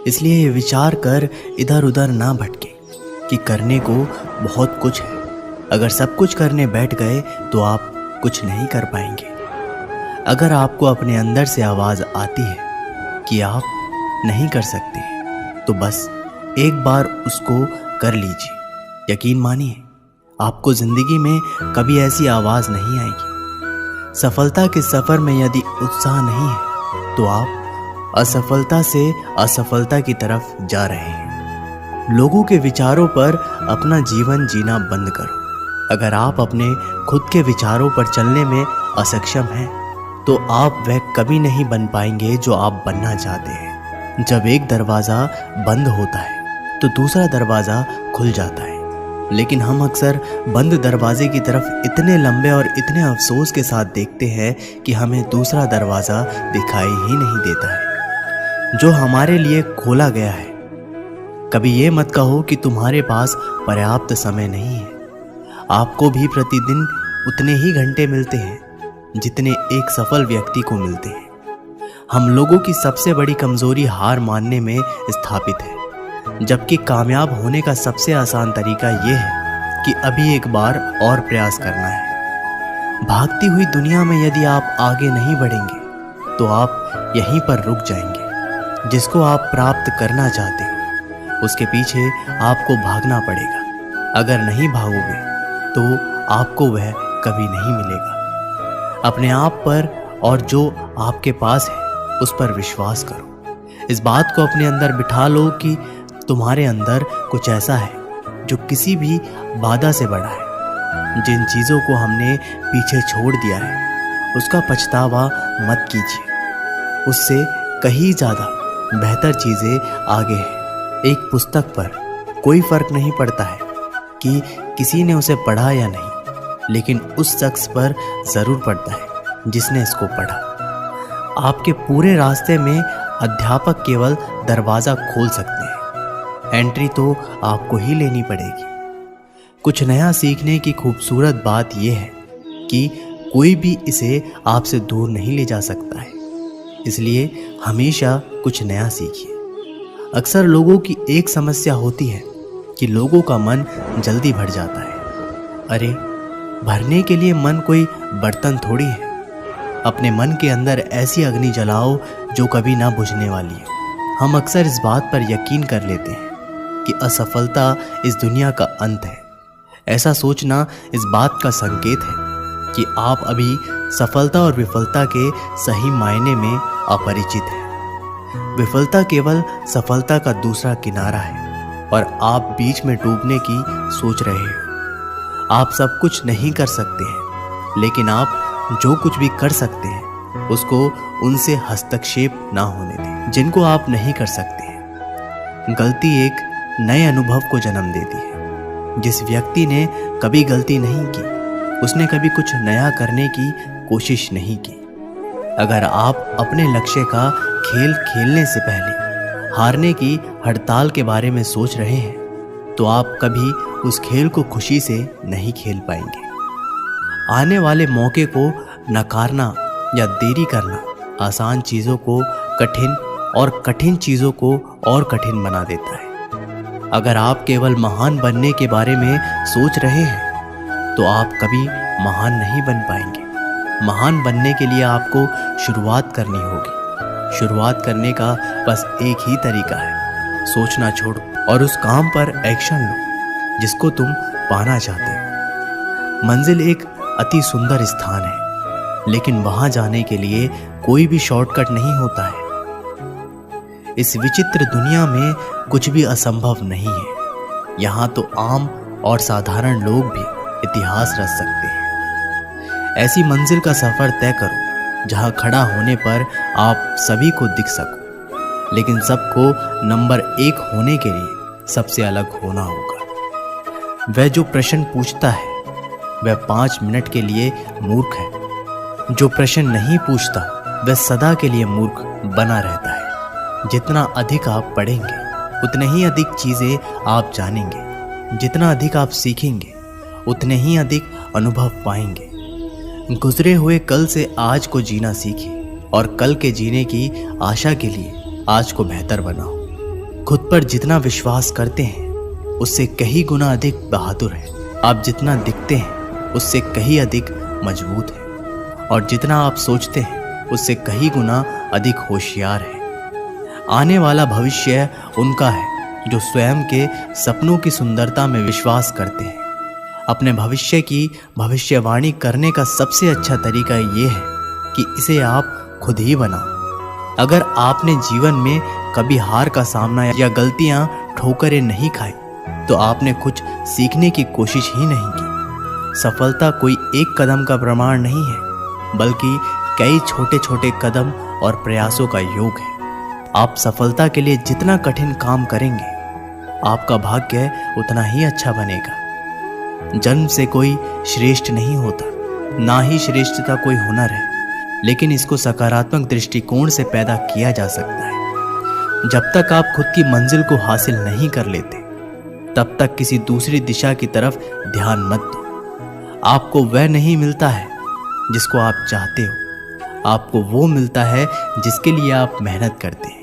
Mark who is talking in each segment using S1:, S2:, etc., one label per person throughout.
S1: इसलिए ये विचार कर इधर उधर ना भटके कि करने को बहुत कुछ है। अगर सब कुछ करने बैठ गए तो आप कुछ नहीं कर पाएंगे। अगर आपको अपने अंदर से आवाज़ आती है कि आप नहीं कर सकते, तो बस एक बार उसको कर लीजिए। यकीन मानिए, आपको ज़िंदगी में कभी ऐसी आवाज़ नहीं आएगी। सफलता के सफ़र में यदि उत्साह नहीं है तो आप असफलता से असफलता की तरफ जा रहे हैं। लोगों के विचारों पर अपना जीवन जीना बंद करो। अगर आप अपने खुद के विचारों पर चलने में असक्षम हैं तो आप वह कभी नहीं बन पाएंगे जो आप बनना चाहते हैं। जब एक दरवाज़ा बंद होता है तो दूसरा दरवाज़ा खुल जाता है, लेकिन हम अक्सर बंद दरवाजे की तरफ इतने लंबे और इतने अफसोस के साथ देखते हैं कि हमें दूसरा दरवाज़ा दिखाई ही नहीं देता है जो हमारे लिए खोला गया है। कभी ये मत कहो कि तुम्हारे पास पर्याप्त समय नहीं है। आपको भी प्रतिदिन उतने ही घंटे मिलते हैं जितने एक सफल व्यक्ति को मिलते हैं। हम लोगों की सबसे बड़ी कमजोरी हार मानने में स्थापित है, जबकि कामयाब होने का सबसे आसान तरीका यह है कि अभी एक बार और प्रयास करना है। भागती हुई दुनिया में यदि आप आगे नहीं बढ़ेंगे तो आप यहीं पर रुक जाएंगे। जिसको आप प्राप्त करना चाहते हो उसके पीछे आपको भागना पड़ेगा। अगर नहीं भागोगे तो आपको वह कभी नहीं मिलेगा। अपने आप पर और जो आपके पास है उस पर विश्वास करो। इस बात को अपने अंदर बिठा लो कि तुम्हारे अंदर कुछ ऐसा है जो किसी भी बाधा से बड़ा है। जिन चीज़ों को हमने पीछे छोड़ दिया है उसका पछतावा मत कीजिए। उससे कहीं ज़्यादा बेहतर चीज़ें आगे हैं। एक पुस्तक पर कोई फर्क नहीं पड़ता है कि किसी ने उसे पढ़ा या नहीं, लेकिन उस शख्स पर ज़रूर पड़ता है जिसने इसको पढ़ा। आपके पूरे रास्ते में अध्यापक केवल दरवाज़ा खोल सकते हैं, एंट्री तो आपको ही लेनी पड़ेगी। कुछ नया सीखने की खूबसूरत बात यह है कि कोई भी इसे आपसे दूर नहीं ले जा सकता है, इसलिए हमेशा कुछ नया सीखिए। अक्सर लोगों की एक समस्या होती है कि लोगों का मन जल्दी भर जाता है। अरे, भरने के लिए मन कोई बर्तन थोड़ी है। अपने मन के अंदर ऐसी अग्नि जलाओ जो कभी ना बुझने वाली है। हम अक्सर इस बात पर यकीन कर लेते हैं कि असफलता इस दुनिया का अंत है। ऐसा सोचना इस बात का संकेत है कि आप अभी सफलता और विफलता के सही मायने में अपरिचित हैं। विफलता केवल सफलता का दूसरा किनारा है और आप बीच में डूबने की सोच रहे हो। आप सब कुछ नहीं कर सकते हैं, लेकिन आप जो कुछ भी कर सकते हैं उसको उनसे हस्तक्षेप ना होने दें जिनको आप नहीं कर सकते हैं। गलती एक नए अनुभव को जन्म देती है। जिस व्यक्ति ने कभी गलती नहीं की उसने कभी कुछ नया करने की कोशिश नहीं की। अगर आप अपने लक्ष्य का खेल खेलने से पहले हारने की हड़ताल के बारे में सोच रहे हैं तो आप कभी उस खेल को खुशी से नहीं खेल पाएंगे। आने वाले मौके को नकारना या देरी करना आसान चीज़ों को कठिन और कठिन चीज़ों को और कठिन बना देता है। अगर आप केवल महान बनने के बारे में सोच रहे हैं तो आप कभी महान नहीं बन पाएंगे। महान बनने के लिए आपको शुरुआत करनी होगी। शुरुआत करने का बस एक ही तरीका है, सोचना छोड़ो और उस काम पर एक्शन लो जिसको तुम पाना चाहते हो। मंजिल एक अति सुंदर स्थान है, लेकिन वहां जाने के लिए कोई भी शॉर्टकट नहीं होता है। इस विचित्र दुनिया में कुछ भी असंभव नहीं है। यहाँ तो आम और साधारण लोग भी इतिहास रच सकते हैं। ऐसी मंजिल का सफर तय करो जहां खड़ा होने पर आप सभी को दिख सको, लेकिन सबको नंबर 1 होने के लिए सबसे अलग होना होगा। वह जो प्रश्न पूछता है वह 5 मिनट के लिए मूर्ख है। जो प्रश्न नहीं पूछता वह सदा के लिए मूर्ख बना रहता है। जितना अधिक आप पढ़ेंगे उतने ही अधिक चीज़ें आप जानेंगे। जितना अधिक आप सीखेंगे उतने ही अधिक अनुभव पाएंगे। गुजरे हुए कल से आज को जीना सीखिए और कल के जीने की आशा के लिए आज को बेहतर बनाओ। खुद पर जितना विश्वास करते हैं उससे कहीं गुना अधिक बहादुर है। आप जितना दिखते हैं उससे कहीं अधिक मजबूत है और जितना आप सोचते हैं उससे कहीं गुना अधिक होशियार है। आने वाला भविष्य उनका है जो स्वयं के सपनों की सुंदरता में विश्वास करते हैं। अपने भविष्य की भविष्यवाणी करने का सबसे अच्छा तरीका ये है कि इसे आप खुद ही बनाओ। अगर आपने जीवन में कभी हार का सामना या गलतियां ठोकरें नहीं खाई तो आपने कुछ सीखने की कोशिश ही नहीं की। सफलता कोई एक कदम का प्रमाण नहीं है बल्कि कई छोटे छोटे कदम और प्रयासों का योग है। आप सफलता के लिए जितना कठिन काम करेंगे आपका भाग्य उतना ही अच्छा बनेगा। जन्म से कोई श्रेष्ठ नहीं होता, ना ही श्रेष्ठता कोई हुनर है, लेकिन इसको सकारात्मक दृष्टिकोण से पैदा किया जा सकता है। जब तक आप खुद की मंजिल को हासिल नहीं कर लेते तब तक किसी दूसरी दिशा की तरफ ध्यान मत दो। आपको वह नहीं मिलता है जिसको आप चाहते हो, आपको वो मिलता है जिसके लिए आप मेहनत करते हैं।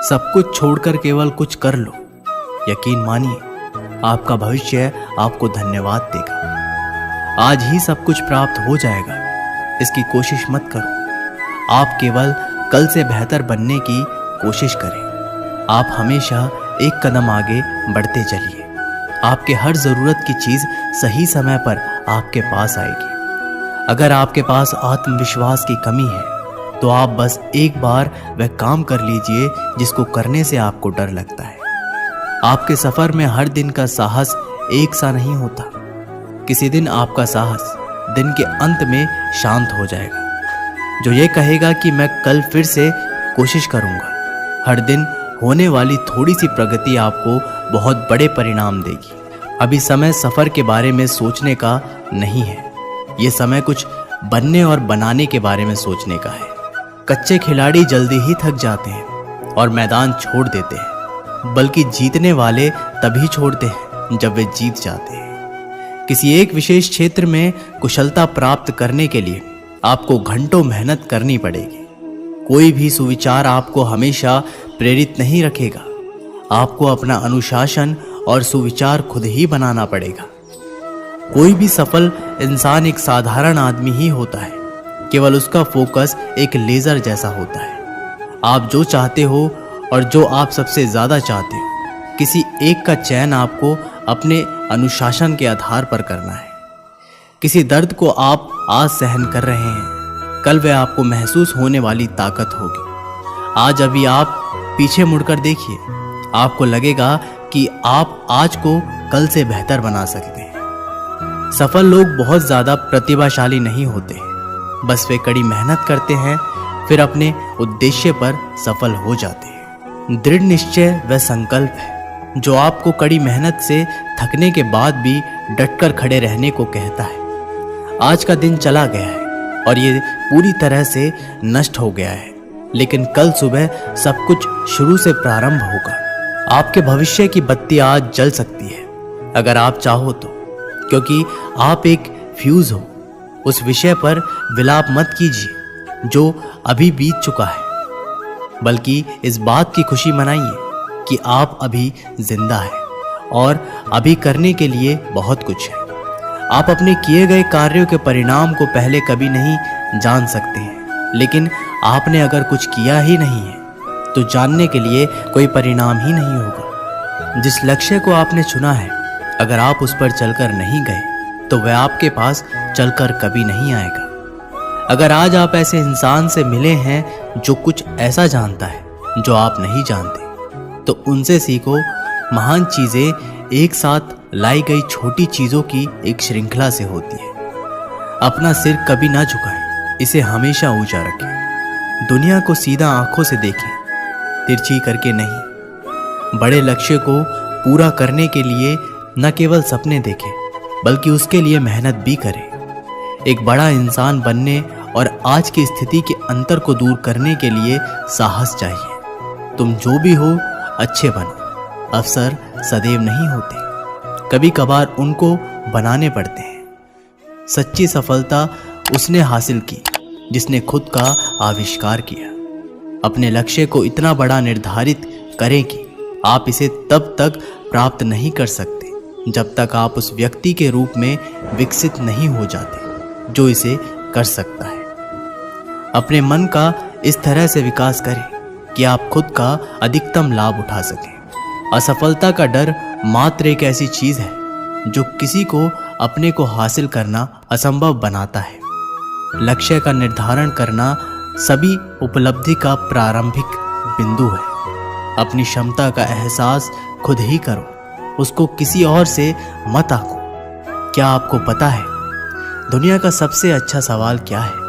S1: सब कुछ छोड़कर केवल कुछ कर लो, यकीन मानिए आपका भविष्य आपको धन्यवाद देगा। आज ही सब कुछ प्राप्त हो जाएगा, इसकी कोशिश मत करो। आप केवल कल से बेहतर बनने की कोशिश करें। आप हमेशा एक कदम आगे बढ़ते चलिए। आपके हर ज़रूरत की चीज़ सही समय पर आपके पास आएगी। अगर आपके पास आत्मविश्वास की कमी है तो आप बस एक बार वह काम कर लीजिए जिसको करने से आपको डर लगता है। आपके सफ़र में हर दिन का साहस एक सा नहीं होता। किसी दिन आपका साहस दिन के अंत में शांत हो जाएगा, जो ये कहेगा कि मैं कल फिर से कोशिश करूँगा। हर दिन होने वाली थोड़ी सी प्रगति आपको बहुत बड़े परिणाम देगी। अभी समय सफ़र के बारे में सोचने का नहीं है, ये समय कुछ बनने और बनाने के बारे में सोचने का है। कच्चे खिलाड़ी जल्दी ही थक जाते हैं और मैदान छोड़ देते हैं, बल्कि जीतने वाले तभी छोड़ते हैं जब वे जीत जाते हैं। किसी एक विशेष क्षेत्र में कुशलता प्राप्त करने के लिए आपको घंटों मेहनत करनी पड़ेगी। कोई भी सुविचार आपको हमेशा प्रेरित नहीं रखेगा। आपको अपना अनुशासन और सुविचार खुद ही बनाना पड़ेगा। कोई भी सफल इंसान एक साधारण आदमी ही होता है, केवल उसका फोकस एक लेजर जैसा होता है। आप जो चाहते हो और जो आप सबसे ज़्यादा चाहते हो, किसी एक का चयन आपको अपने अनुशासन के आधार पर करना है। किसी दर्द को आप आज सहन कर रहे हैं, कल वह आपको महसूस होने वाली ताकत होगी। आज अभी आप पीछे मुड़कर देखिए, आपको लगेगा कि आप आज को कल से बेहतर बना सकते हैं। सफल लोग बहुत ज़्यादा प्रतिभाशाली नहीं होते हैं, बस वे कड़ी मेहनत करते हैं, फिर अपने उद्देश्य पर सफल हो जाते हैं। दृढ़ निश्चय वह संकल्प है जो आपको कड़ी मेहनत से थकने के बाद भी डटकर खड़े रहने को कहता है। आज का दिन चला गया है और ये पूरी तरह से नष्ट हो गया है, लेकिन कल सुबह सब कुछ शुरू से प्रारंभ होगा। आपके भविष्य की बत्ती आज जल सकती है अगर आप चाहो तो, क्योंकि आप एक फ्यूज हो। उस विषय पर विलाप मत कीजिए जो अभी बीत चुका है, बल्कि इस बात की खुशी मनाइए कि आप अभी जिंदा हैं और अभी करने के लिए बहुत कुछ है। आप अपने किए गए कार्यों के परिणाम को पहले कभी नहीं जान सकते हैं, लेकिन आपने अगर कुछ किया ही नहीं है तो जानने के लिए कोई परिणाम ही नहीं होगा। जिस लक्ष्य को आपने चुना है, अगर आप उस पर चलकर नहीं गए तो वह आपके पास चलकर कभी नहीं आएगा। अगर आज आप ऐसे इंसान से मिले हैं जो कुछ ऐसा जानता है जो आप नहीं जानते, तो उनसे सीखो। महान चीज़ें एक साथ लाई गई छोटी चीज़ों की एक श्रृंखला से होती है। अपना सिर कभी ना झुकाएं, इसे हमेशा ऊंचा रखें। दुनिया को सीधा आंखों से देखें, तिरछी करके नहीं। बड़े लक्ष्य को पूरा करने के लिए न केवल सपने देखें, बल्कि उसके लिए मेहनत भी करें। एक बड़ा इंसान बनने और आज की स्थिति के अंतर को दूर करने के लिए साहस चाहिए। तुम जो भी हो अच्छे बनो। अवसर सदैव नहीं होते, कभी कभार उनको बनाने पड़ते हैं। सच्ची सफलता उसने हासिल की जिसने खुद का आविष्कार किया। अपने लक्ष्य को इतना बड़ा निर्धारित करें कि आप इसे तब तक प्राप्त नहीं कर सकते जब तक आप उस व्यक्ति के रूप में विकसित नहीं हो जाते जो इसे कर सकता है। अपने मन का इस तरह से विकास करें कि आप खुद का अधिकतम लाभ उठा सकें। असफलता का डर मात्र एक ऐसी चीज है जो किसी को अपने को हासिल करना असंभव बनाता है। लक्ष्य का निर्धारण करना सभी उपलब्धि का प्रारंभिक बिंदु है। अपनी क्षमता का एहसास खुद ही करो, उसको किसी और से मत आंको। क्या आपको पता है दुनिया का सबसे अच्छा सवाल क्या है?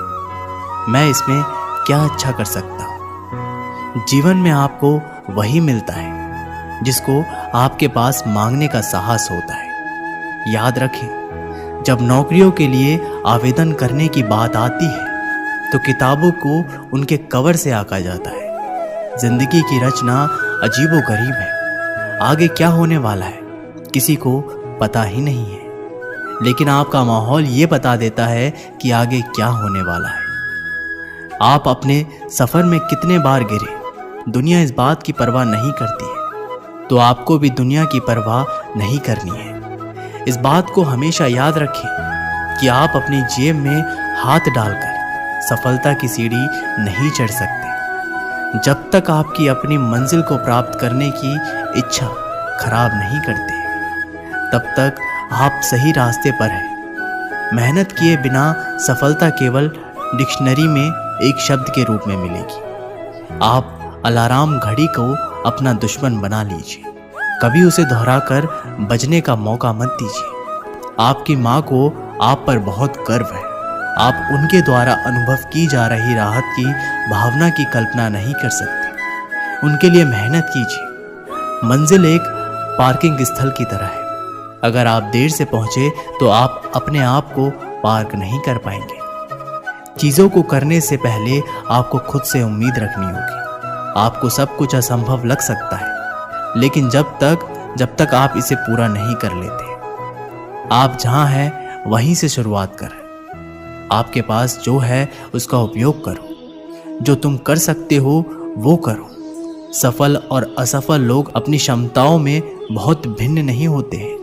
S1: मैं इसमें क्या अच्छा कर सकता हूँ? जीवन में आपको वही मिलता है जिसको आपके पास मांगने का साहस होता है। याद रखें, जब नौकरियों के लिए आवेदन करने की बात आती है तो किताबों को उनके कवर से आंका जाता है। जिंदगी की रचना अजीबोगरीब है। आगे क्या होने वाला है किसी को पता ही नहीं है, लेकिन आपका माहौल ये बता देता है कि आगे क्या होने वाला है। आप अपने सफर में कितने बार गिरे, दुनिया इस बात की परवाह नहीं करती है, तो आपको भी दुनिया की परवाह नहीं करनी है। इस बात को हमेशा याद रखें कि आप अपनी जेब में हाथ डालकर सफलता की सीढ़ी नहीं चढ़ सकते। जब तक आपकी अपनी मंजिल को प्राप्त करने की इच्छा खराब नहीं करते, तब तक आप सही रास्ते पर हैं। मेहनत किए बिना सफलता केवल डिक्शनरी में एक शब्द के रूप में मिलेगी। आप अलार्म घड़ी को अपना दुश्मन बना लीजिए, कभी उसे दोहराकर बजने का मौका मत दीजिए। आपकी माँ को आप पर बहुत गर्व है। आप उनके द्वारा अनुभव की जा रही राहत की भावना की कल्पना नहीं कर सकते। उनके लिए मेहनत कीजिए। मंजिल एक पार्किंग स्थल की तरह है। अगर आप देर से पहुंचे तो आप अपने आप को पार्क नहीं कर पाएंगे। चीज़ों को करने से पहले आपको खुद से उम्मीद रखनी होगी। आपको सब कुछ असंभव लग सकता है, लेकिन जब तक आप इसे पूरा नहीं कर लेते। आप जहां हैं वहीं से शुरुआत करें। आपके पास जो है उसका उपयोग करो। जो तुम कर सकते हो वो करो। सफल और असफल लोग अपनी क्षमताओं में बहुत भिन्न नहीं होते हैं।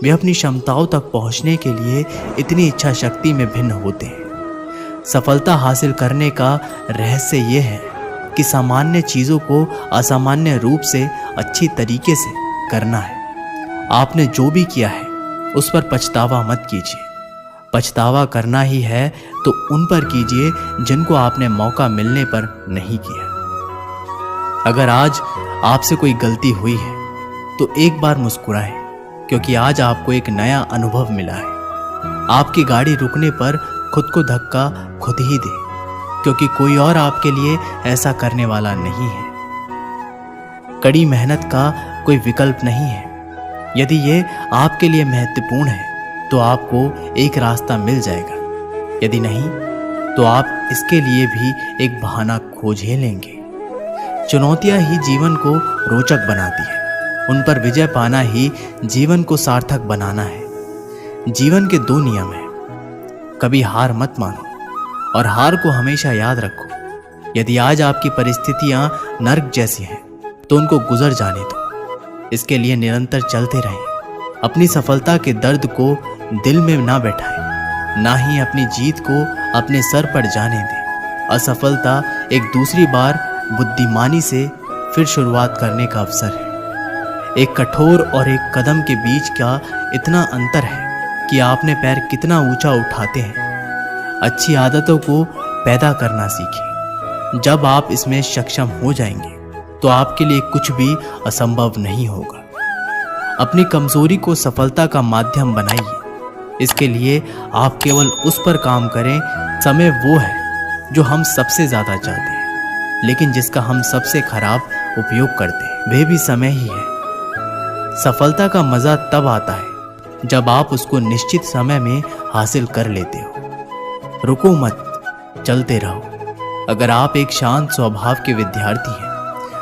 S1: वे अपनी क्षमताओं तक पहुंचने के लिए इतनी इच्छा शक्ति में भिन्न होते हैं। सफलता हासिल करने का रहस्य ये है कि सामान्य चीज़ों को असामान्य रूप से अच्छी तरीके से करना है। आपने जो भी किया है उस पर पछतावा मत कीजिए। पछतावा करना ही है तो उन पर कीजिए जिनको आपने मौका मिलने पर नहीं किया। अगर आज आपसे कोई गलती हुई है तो एक बार मुस्कुराएं, क्योंकि आज आपको एक नया अनुभव मिला है। आपकी गाड़ी रुकने पर खुद को धक्का खुद ही दे, क्योंकि कोई और आपके लिए ऐसा करने वाला नहीं है। कड़ी मेहनत का कोई विकल्प नहीं है। यदि ये आपके लिए महत्वपूर्ण है तो आपको एक रास्ता मिल जाएगा। यदि नहीं तो आप इसके लिए भी एक बहाना खोज ही लेंगे। चुनौतियां ही जीवन को रोचक बनाती है। उन पर विजय पाना ही जीवन को सार्थक बनाना है। जीवन के दो नियम हैं। कभी हार मत मानो और हार को हमेशा याद रखो। यदि आज आपकी परिस्थितियां नर्क जैसी हैं तो उनको गुजर जाने दो। इसके लिए निरंतर चलते रहें। अपनी सफलता के दर्द को दिल में ना बैठाएं, ना ही अपनी जीत को अपने सर पर जाने दें। असफलता एक दूसरी बार बुद्धिमानी से फिर शुरुआत करने का अवसर है। एक कठोर और एक कदम के बीच का इतना अंतर है कि आपने पैर कितना ऊंचा उठाते हैं। अच्छी आदतों को पैदा करना सीखें। जब आप इसमें सक्षम हो जाएंगे तो आपके लिए कुछ भी असंभव नहीं होगा। अपनी कमजोरी को सफलता का माध्यम बनाइए। इसके लिए आप केवल उस पर काम करें। समय वो है जो हम सबसे ज्यादा चाहते हैं, लेकिन जिसका हम सबसे खराब उपयोग करते हैं। वह भी समय ही है। सफलता का मजा तब आता है जब आप उसको निश्चित समय में हासिल कर लेते हो। रुको मत, चलते रहो। अगर आप एक शांत स्वभाव के विद्यार्थी हैं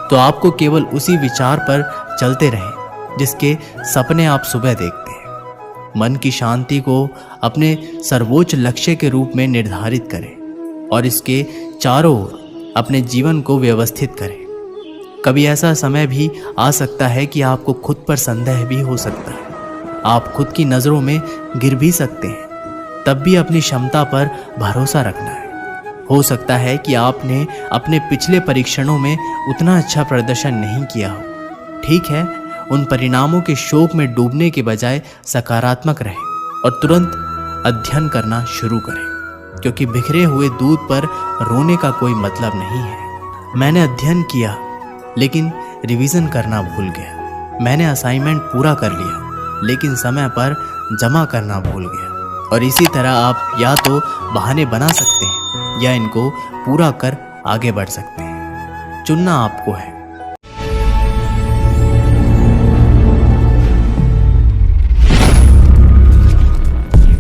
S1: तो आपको केवल उसी विचार पर चलते रहें जिसके सपने आप सुबह देखते हैं। मन की शांति को अपने सर्वोच्च लक्ष्य के रूप में निर्धारित करें और इसके चारों ओर अपने जीवन को व्यवस्थित करें। कभी ऐसा समय भी आ सकता है कि आपको खुद पर संदेह भी हो सकता है, आप खुद की नज़रों में गिर भी सकते हैं। तब भी अपनी क्षमता पर भरोसा रखना है। हो सकता है कि आपने अपने पिछले परीक्षणों में उतना अच्छा प्रदर्शन नहीं किया हो। ठीक है, उन परिणामों के शोक में डूबने के बजाय सकारात्मक रहें और तुरंत अध्ययन करना शुरू करें, क्योंकि बिखरे हुए दूध पर रोने का कोई मतलब नहीं है। मैंने अध्ययन किया लेकिन रिवीजन करना भूल गया। मैंने असाइनमेंट पूरा कर लिया लेकिन समय पर जमा करना भूल गया। और इसी तरह आप या तो बहाने बना सकते हैं या इनको पूरा कर आगे बढ़ सकते हैं। चुनना आपको है।